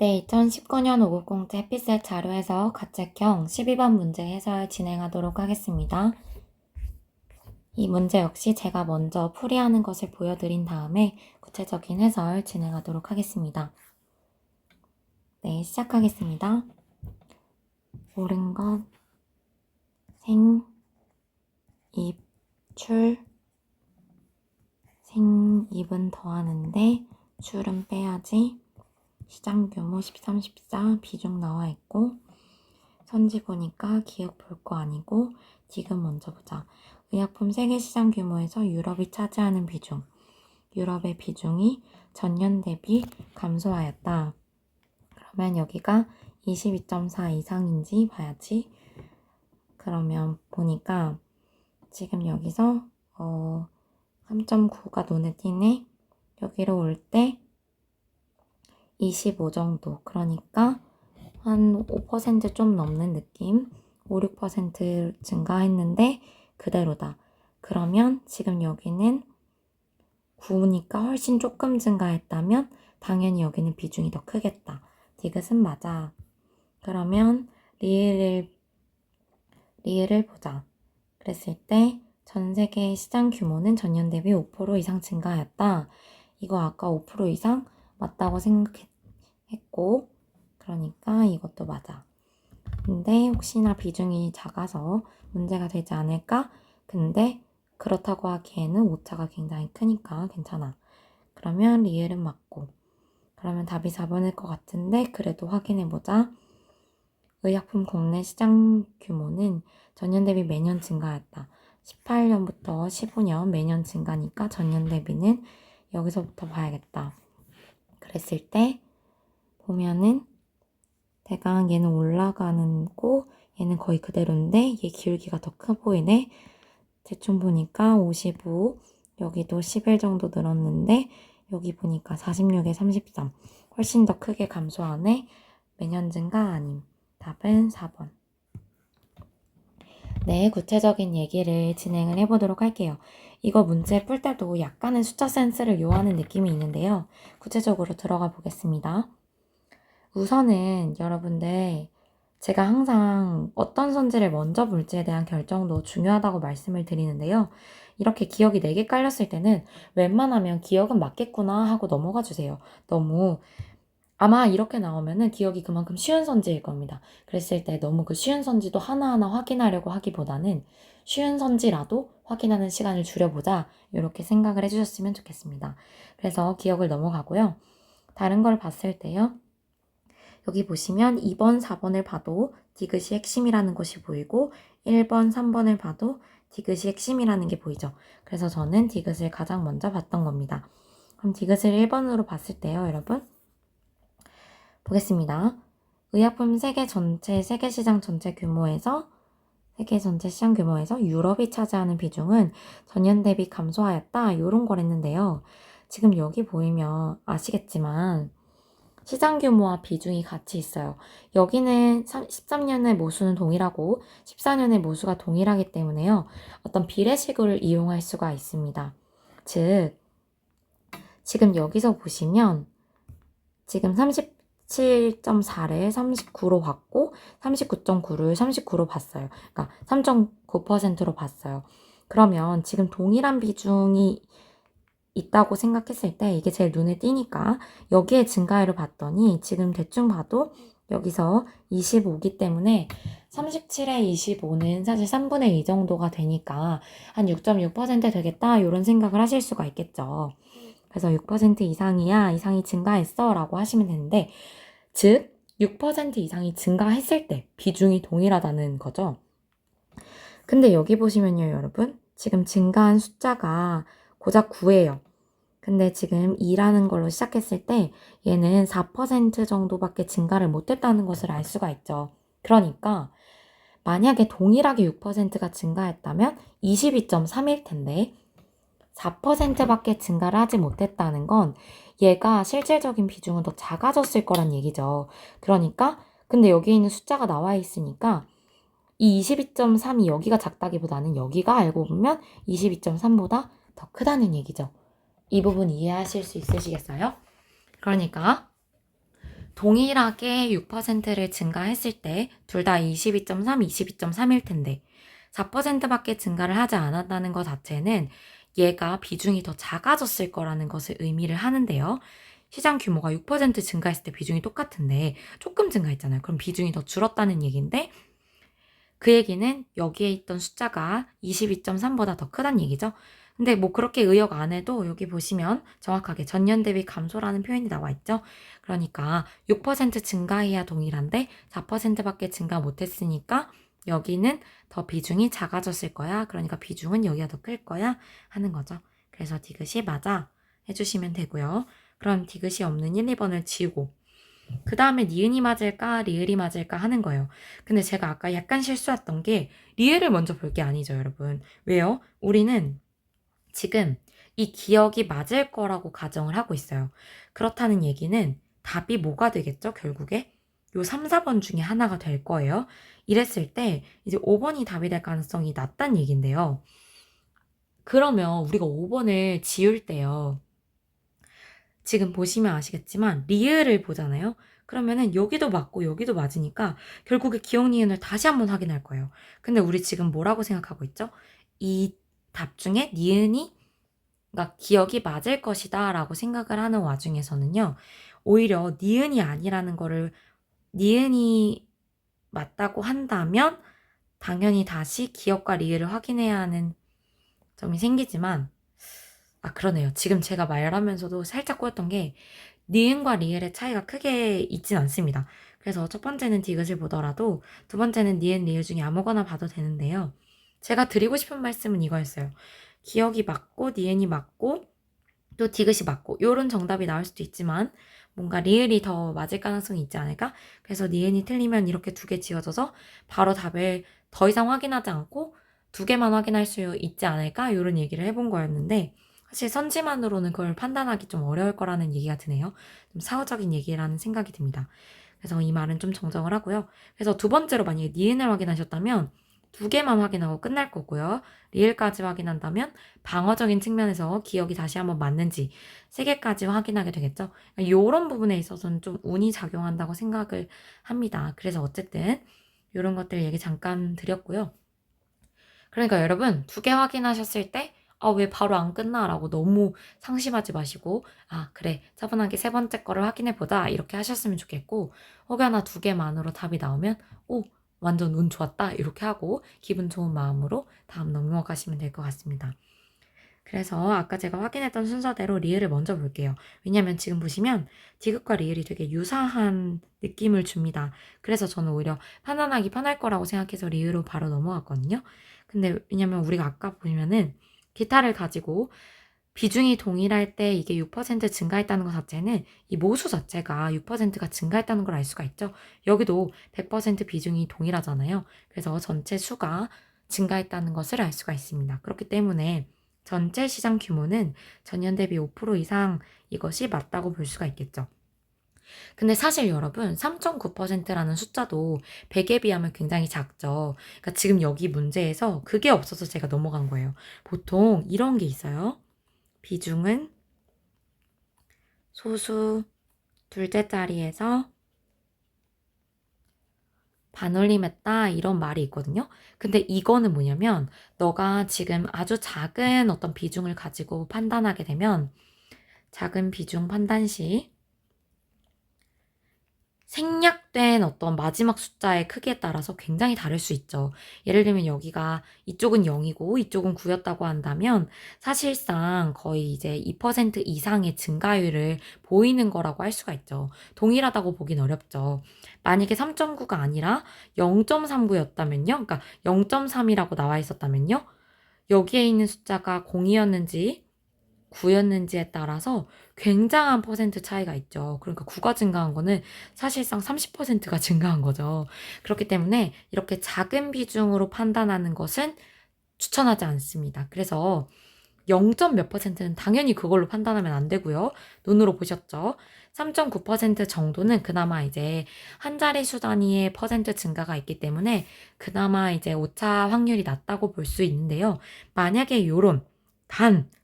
네, 2019년 5급 공채 피셋 자료에서 가책형 12번 문제 해설 진행하도록 하겠습니다. 이 문제 역시 제가 먼저 풀이하는 것을 보여드린 다음에 구체적인 해설 진행하도록 하겠습니다. 네, 시작하겠습니다. 옳은 것, 생, 입, 출, 생입은 더하는데 출은 빼야지. 시장 규모 13, 14 비중 나와 있고 선지 보니까 기억 볼 거 아니고 지금 먼저 보자. 의약품 세계 시장 규모에서 유럽이 차지하는 비중. 유럽의 비중이 전년 대비 감소하였다. 그러면 여기가 22.4 이상인지 봐야지. 그러면 보니까 지금 여기서 3.9가 눈에 띄네. 여기로 올 때 25 정도. 그러니까 한 5% 좀 넘는 느낌. 5, 6% 증가했는데 그대로다. 그러면 지금 여기는 9니까 훨씬 조금 증가했다면 당연히 여기는 비중이 더 크겠다. 디귿은 맞아. 그러면 리을을 보자. 그랬을 때 전 세계 시장 규모는 전년 대비 5% 이상 증가하였다. 이거 아까 5% 이상 맞다고 생각했고 그러니까 이것도 맞아. 근데 혹시나 비중이 작아서 문제가 되지 않을까? 근데 그렇다고 하기에는 오차가 굉장히 크니까 괜찮아. 그러면 리을은 맞고. 그러면 답이 4번일 것 같은데 그래도 확인해보자. 의약품 국내 시장 규모는 전년 대비 매년 증가했다. 18년부터 15년 매년 증가니까 전년 대비는 여기서부터 봐야겠다. 그랬을 때 보면은 대강 얘는 올라가는 거 얘는 거의 그대로인데 얘 기울기가 더 커 보이네. 대충 보니까 55 여기도 11 정도 늘었는데 여기 보니까 46에 33 훨씬 더 크게 감소하네. 매년 증가 아님. 답은 4번. 네, 구체적인 얘기를 진행을 해보도록 할게요. 이거 문제 풀 때도 약간의 숫자 센스를 요하는 느낌이 있는데요. 구체적으로 들어가 보겠습니다. 우선은 여러분들 제가 항상 어떤 선지를 먼저 볼지에 대한 결정도 중요하다고 말씀을 드리는데요. 이렇게 기억이 4개 깔렸을 때는 웬만하면 기억은 맞겠구나 하고 넘어가 주세요. 너무 아마 이렇게 나오면은 기억이 그만큼 쉬운 선지일 겁니다. 그랬을 때 너무 그 쉬운 선지도 하나하나 확인하려고 하기보다는 쉬운 선지라도 확인하는 시간을 줄여보자 이렇게 생각을 해주셨으면 좋겠습니다. 그래서 기억을 넘어가고요. 다른 걸 봤을 때요. 여기 보시면 2번, 4번을 봐도 디귿이 핵심이라는 것이 보이고 1번, 3번을 봐도 디귿이 핵심이라는 게 보이죠. 그래서 저는 디귿을 가장 먼저 봤던 겁니다. 그럼 디귿을 1번으로 봤을 때요, 여러분. 보겠습니다. 의약품 세계 시장 전체 규모에서 세계 전체 시장 규모에서 유럽이 차지하는 비중은 전년 대비 감소하였다. 이런 걸 했는데요. 지금 여기 보이면 아시겠지만 시장 규모와 비중이 같이 있어요. 여기는 13년의 모수는 동일하고 14년의 모수가 동일하기 때문에요. 어떤 비례식을 이용할 수가 있습니다. 즉, 지금 여기서 보시면 지금 37.4를 39로 봤고 39.9를 39로 봤어요. 그러니까 3.9%로 봤어요. 그러면 지금 동일한 비중이 있다고 생각했을 때 이게 제일 눈에 띄니까 여기에 증가율을 봤더니 지금 대충 봐도 여기서 25기 때문에 37에 25는 사실 3분의 2 정도가 되니까 한 6.6% 되겠다 이런 생각을 하실 수가 있겠죠. 그래서 6% 이상이 증가했어 라고 하시면 되는데 즉 6% 이상이 증가했을 때 비중이 동일하다는 거죠. 근데 여기 보시면요 여러분 지금 증가한 숫자가 고작 9예요. 근데 지금 2라는 걸로 시작했을 때 얘는 4% 정도밖에 증가를 못했다는 것을 알 수가 있죠. 그러니까 만약에 동일하게 6%가 증가했다면 22.3일 텐데 4%밖에 증가를 하지 못했다는 건 얘가 실질적인 비중은 더 작아졌을 거란 얘기죠. 그러니까 근데 여기 있는 숫자가 나와 있으니까 이 22.3이 여기가 작다기보다는 여기가 알고 보면 22.3보다 더 크다는 얘기죠. 이 부분 이해하실 수 있으시겠어요? 그러니까 동일하게 6%를 증가했을 때 둘 다 22.3, 22.3일 텐데 4%밖에 증가를 하지 않았다는 것 자체는 얘가 비중이 더 작아졌을 거라는 것을 의미를 하는데요. 시장 규모가 6% 증가했을 때 비중이 똑같은데 조금 증가했잖아요. 그럼 비중이 더 줄었다는 얘기인데 그 얘기는 여기에 있던 숫자가 22.3보다 더 크다는 얘기죠. 근데 뭐 그렇게 의역 안 해도 여기 보시면 정확하게 전년 대비 감소라는 표현이 나와 있죠. 그러니까 6% 증가해야 동일한데 4%밖에 증가 못했으니까 여기는 더 비중이 작아졌을 거야. 그러니까 비중은 여기가 더 클 거야 하는 거죠. 그래서 디귿이 맞아 해주시면 되고요. 그럼 디귿이 없는 1, 2번을 지우고 그 다음에 니은이 맞을까 리을이 맞을까 하는 거예요. 근데 제가 아까 약간 실수했던 게 리을을 먼저 볼 게 아니죠, 여러분. 왜요? 우리는 지금 이 기억이 맞을 거라고 가정을 하고 있어요. 그렇다는 얘기는 답이 뭐가 되겠죠, 결국에? 요 3, 4번 중에 하나가 될 거예요. 이랬을 때 이제 5번이 답이 될 가능성이 낮다는 얘긴데요. 그러면 우리가 5번을 지울 때요. 지금 보시면 아시겠지만 리을을 보잖아요. 그러면은 여기도 맞고 여기도 맞으니까 결국에 기억 니은을 다시 한번 확인할 거예요. 근데 우리 지금 뭐라고 생각하고 있죠? 이 답 중에 니은이 그러니까 기억이 맞을 것이다 라고 생각을 하는 와중에서는요. 오히려 니은이 아니라는 거를 니은이 맞다고 한다면 당연히 다시 기억과 리을을 확인해야 하는 점이 생기지만 그러네요. 지금 제가 말하면서도 살짝 꼬였던 게 니은과 리을의 차이가 크게 있진 않습니다. 그래서 첫 번째는 디귿을 보더라도 두 번째는 니은, 리을 중에 아무거나 봐도 되는데요. 제가 드리고 싶은 말씀은 이거였어요. 기억이 맞고 니은이 맞고 또 디귿이 맞고 요런 정답이 나올 수도 있지만 뭔가 리을이 더 맞을 가능성이 있지 않을까? 그래서 니은이 틀리면 이렇게 두 개 지워져서 바로 답을 더 이상 확인하지 않고 두 개만 확인할 수 있지 않을까? 요런 얘기를 해본 거였는데 사실 선지만으로는 그걸 판단하기 좀 어려울 거라는 얘기가 드네요. 좀 사후적인 얘기라는 생각이 듭니다. 그래서 이 말은 좀 정정을 하고요. 그래서 두 번째로 만약에 니은을 확인하셨다면 두 개만 확인하고 끝날 거고요. 리을까지 확인한다면 방어적인 측면에서 기억이 다시 한번 맞는지 세 개까지 확인하게 되겠죠. 이런 부분에 있어서는 좀 운이 작용한다고 생각을 합니다. 그래서 어쨌든 이런 것들 얘기 잠깐 드렸고요. 그러니까 여러분 두 개 확인하셨을 때 왜 바로 안 끝나? 라고 너무 상심하지 마시고 그래 차분하게 세 번째 거를 확인해보자 이렇게 하셨으면 좋겠고 혹여나 두 개만으로 답이 나오면 완전 운 좋았다 이렇게 하고 기분 좋은 마음으로 다음 넘어가시면 될 것 같습니다. 그래서 아까 제가 확인했던 순서대로 리을을 먼저 볼게요. 왜냐면 지금 보시면 디귿과 리을이 되게 유사한 느낌을 줍니다. 그래서 저는 오히려 판단하기 편할 거라고 생각해서 리을로 바로 넘어갔거든요. 근데 왜냐면 우리가 아까 보면은 기타를 가지고 비중이 동일할 때 이게 6% 증가했다는 것 자체는 이 모수 자체가 6%가 증가했다는 걸 알 수가 있죠. 여기도 100% 비중이 동일하잖아요. 그래서 전체 수가 증가했다는 것을 알 수가 있습니다. 그렇기 때문에 전체 시장 규모는 전년 대비 5% 이상 이것이 맞다고 볼 수가 있겠죠. 근데 사실 여러분 3.9%라는 숫자도 100에 비하면 굉장히 작죠. 그러니까 지금 여기 문제에서 그게 없어서 제가 넘어간 거예요. 보통 이런 게 있어요. 비중은 소수 둘째 자리에서 반올림했다 이런 말이 있거든요. 근데 이거는 뭐냐면 너가 지금 아주 작은 어떤 비중을 가지고 판단하게 되면 작은 비중 판단 시 생략된 어떤 마지막 숫자의 크기에 따라서 굉장히 다를 수 있죠. 예를 들면 여기가 이쪽은 0이고 이쪽은 9였다고 한다면 사실상 거의 이제 2% 이상의 증가율을 보이는 거라고 할 수가 있죠. 동일하다고 보긴 어렵죠. 만약에 3.9가 아니라 0.39였다면요. 그러니까 0.3이라고 나와 있었다면요. 여기에 있는 숫자가 0이었는지 9였는지에 따라서 굉장한 퍼센트 차이가 있죠. 그러니까 9가 증가한 거는 사실상 30%가 증가한 거죠. 그렇기 때문에 이렇게 작은 비중으로 판단하는 것은 추천하지 않습니다. 그래서 0. 몇 %는 당연히 그걸로 판단하면 안 되고요. 눈으로 보셨죠? 3.9% 정도는 그나마 이제 한 자리 수 단위의 퍼센트 증가가 있기 때문에 그나마 이제 오차 확률이 낮다고 볼 수 있는데요. 만약에 요런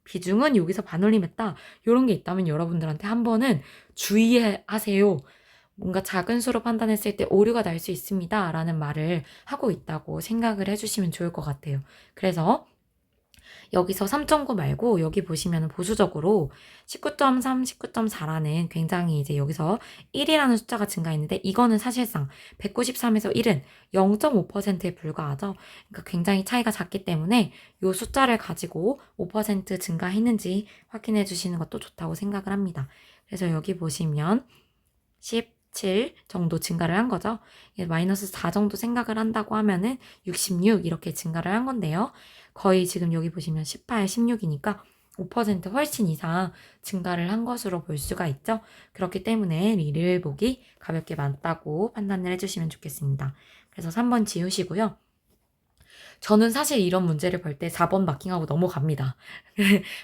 비중은 여기서 반올림했다. 이런 게 있다면 여러분들한테 한 번은 주의하세요. 뭔가 작은 수로 판단했을 때 오류가 날 수 있습니다 라는 말을 하고 있다고 생각을 해주시면 좋을 것 같아요. 그래서 여기서 3.9 말고 여기 보시면 보수적으로 19.3, 19.4라는 굉장히 이제 여기서 1이라는 숫자가 증가했는데 이거는 사실상 193에서 1은 0.5%에 불과하죠. 그러니까 굉장히 차이가 작기 때문에 이 숫자를 가지고 5% 증가했는지 확인해 주시는 것도 좋다고 생각을 합니다. 그래서 여기 보시면 17 정도 증가를 한 거죠. 마이너스 4 정도 생각을 한다고 하면은 66 이렇게 증가를 한 건데요. 거의 지금 여기 보시면 18, 16이니까 5% 훨씬 이상 증가를 한 것으로 볼 수가 있죠. 그렇기 때문에 리를 보기 가볍게 맞다고 판단을 해주시면 좋겠습니다. 그래서 3번 지우시고요. 저는 사실 이런 문제를 볼 때 4번 마킹하고 넘어갑니다.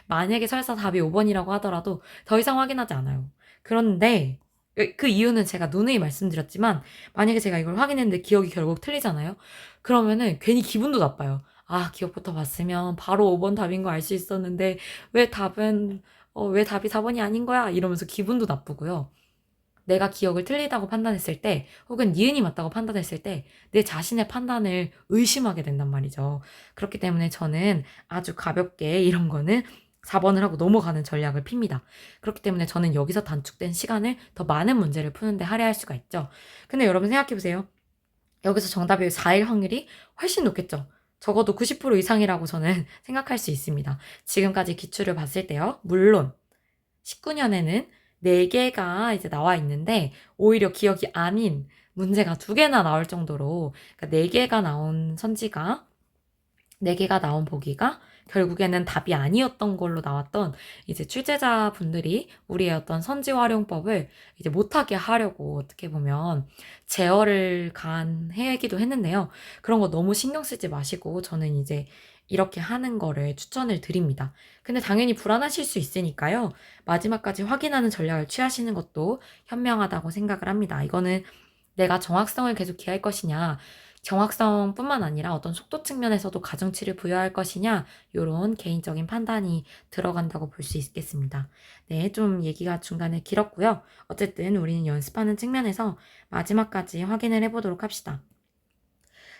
만약에 설사 답이 5번이라고 하더라도 더 이상 확인하지 않아요. 그런데 그 이유는 제가 누누이 말씀드렸지만 만약에 제가 이걸 확인했는데 기억이 결국 틀리잖아요. 그러면은 괜히 기분도 나빠요. 아, 기억부터 봤으면 바로 5번 답인 거 알 수 있었는데 왜 답이 4번이 아닌 거야? 이러면서 기분도 나쁘고요. 내가 기억을 틀리다고 판단했을 때 혹은 니은이 맞다고 판단했을 때 내 자신의 판단을 의심하게 된단 말이죠. 그렇기 때문에 저는 아주 가볍게 이런 거는 4번을 하고 넘어가는 전략을 핍니다. 그렇기 때문에 저는 여기서 단축된 시간을 더 많은 문제를 푸는데 할애할 수가 있죠. 근데 여러분 생각해보세요. 여기서 정답이 4일 확률이 훨씬 높겠죠. 적어도 90% 이상이라고 저는 생각할 수 있습니다. 지금까지 기출을 봤을 때요. 물론 19년에는 4개가 이제 나와 있는데 오히려 기억이 아닌 문제가 2개나 나올 정도로 그러니까 4개가 나온 선지가 4개가 나온 보기가 결국에는 답이 아니었던 걸로 나왔던 이제 출제자분들이 우리의 어떤 선지 활용법을 이제 못하게 하려고 어떻게 보면 제어를 가한해기도 했는데요. 그런 거 너무 신경 쓰지 마시고 저는 이제 이렇게 하는 거를 추천을 드립니다. 근데 당연히 불안하실 수 있으니까요. 마지막까지 확인하는 전략을 취하시는 것도 현명하다고 생각을 합니다. 이거는 내가 정확성을 계속 기할 것이냐, 정확성뿐만 아니라 어떤 속도 측면에서도 가중치를 부여할 것이냐, 이런 개인적인 판단이 들어간다고 볼 수 있겠습니다. 네, 좀 얘기가 중간에 길었고요. 어쨌든 우리는 연습하는 측면에서 마지막까지 확인을 해보도록 합시다.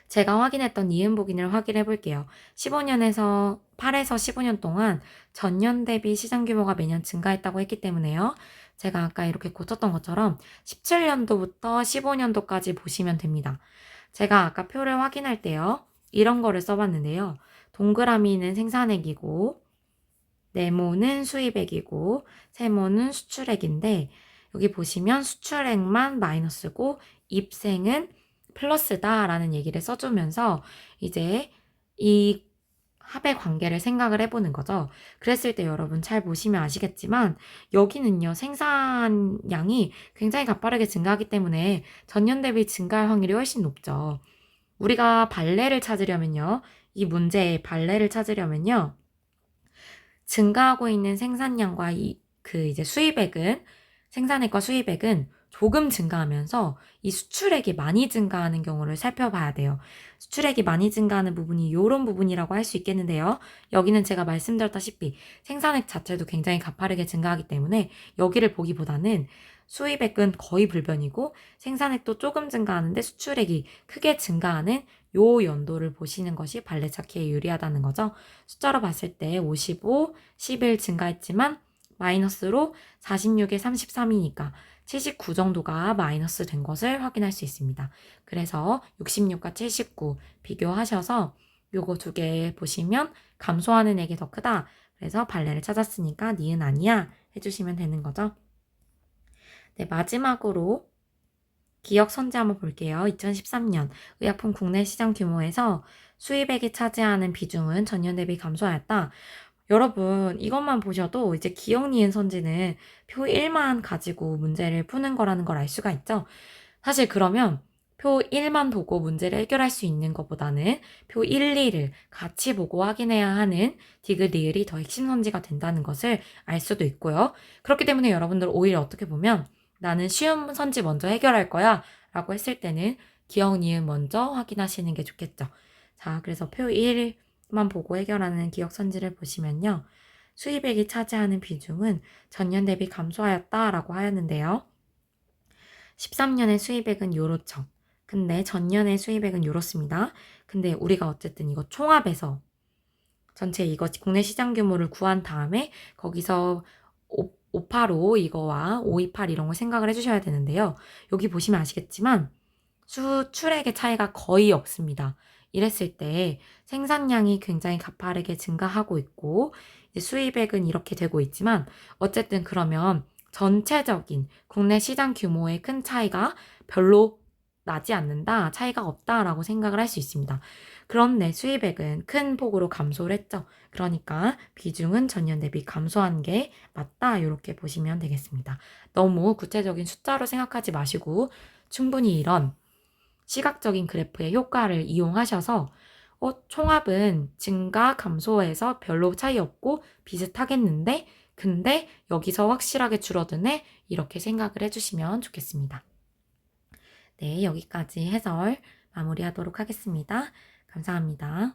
제가 확인했던 니은 보기를 확인해 볼게요. 15년에서 8에서 15년 동안 전년 대비 시장 규모가 매년 증가했다고 했기 때문에요. 제가 아까 이렇게 고쳤던 것처럼 17년도부터 15년도까지 보시면 됩니다. 제가 아까 표를 확인할 때요. 이런 거를 써봤는데요. 동그라미는 생산액이고 네모는 수입액이고 세모는 수출액인데 여기 보시면 수출액만 마이너스고 입생은 플러스다라는 얘기를 써주면서 이제 이 합의 관계를 생각을 해보는 거죠. 그랬을 때 여러분 잘 보시면 아시겠지만 여기는요 생산량이 굉장히 가파르게 증가하기 때문에 전년 대비 증가할 확률이 훨씬 높죠. 우리가 발레를 찾으려면요. 이 문제의 발레를 찾으려면요. 증가하고 있는 생산량과 이제 수입액은 생산액과 수입액은 조금 증가하면서 이 수출액이 많이 증가하는 경우를 살펴봐야 돼요. 수출액이 많이 증가하는 부분이 이런 부분이라고 할 수 있겠는데요. 여기는 제가 말씀드렸다시피 생산액 자체도 굉장히 가파르게 증가하기 때문에 여기를 보기보다는 수입액은 거의 불변이고 생산액도 조금 증가하는데 수출액이 크게 증가하는 요 연도를 보시는 것이 발레 찾기에 유리하다는 거죠. 숫자로 봤을 때 55, 11 증가했지만 마이너스로 46에 33이니까 79 정도가 마이너스 된 것을 확인할 수 있습니다. 그래서 66과 79 비교하셔서 요거 2개 보시면 감소하는 액이 더 크다. 그래서 발레를 찾았으니까 니은 아니야 해주시면 되는 거죠. 네, 마지막으로 기억 선지 한번 볼게요. 2013년 의약품 국내 시장 규모에서 수입액이 차지하는 비중은 전년 대비 감소하였다. 여러분 이것만 보셔도 이제 기억 니은 선지는 표 1만 가지고 문제를 푸는 거라는 걸 알 수가 있죠. 사실 그러면 표 1만 보고 문제를 해결할 수 있는 것보다는 표 1, 2를 같이 보고 확인해야 하는 디귿, 리을이 더 핵심 선지가 된다는 것을 알 수도 있고요. 그렇기 때문에 여러분들 오히려 어떻게 보면 나는 쉬운 선지 먼저 해결할 거야 라고 했을 때는 기억, 니은 먼저 확인하시는 게 좋겠죠. 자, 그래서 표 1만 보고 해결하는 기억 선지를 보시면요. 수입액이 차지하는 비중은 전년 대비 감소하였다라고 하였는데요. 13년의 수입액은 요렇죠. 근데 전년의 수입액은 요렇습니다. 근데 우리가 어쨌든 이거 총합해서 전체 이거 국내 시장 규모를 구한 다음에 거기서 585 이거와 528 이런 거 생각을 해주셔야 되는데요. 여기 보시면 아시겠지만 수출액의 차이가 거의 없습니다. 이랬을 때 생산량이 굉장히 가파르게 증가하고 있고 이제 수입액은 이렇게 되고 있지만 어쨌든 그러면 전체적인 국내 시장 규모의 큰 차이가 별로 나지 않는다, 차이가 없다라고 생각을 할 수 있습니다. 그런데 수입액은 큰 폭으로 감소를 했죠. 그러니까 비중은 전년 대비 감소한 게 맞다, 이렇게 보시면 되겠습니다. 너무 구체적인 숫자로 생각하지 마시고 충분히 이런 시각적인 그래프의 효과를 이용하셔서 총합은 증가, 감소해서 별로 차이 없고 비슷하겠는데 근데 여기서 확실하게 줄어드네, 이렇게 생각을 해주시면 좋겠습니다. 네, 여기까지 해설 마무리하도록 하겠습니다. 감사합니다.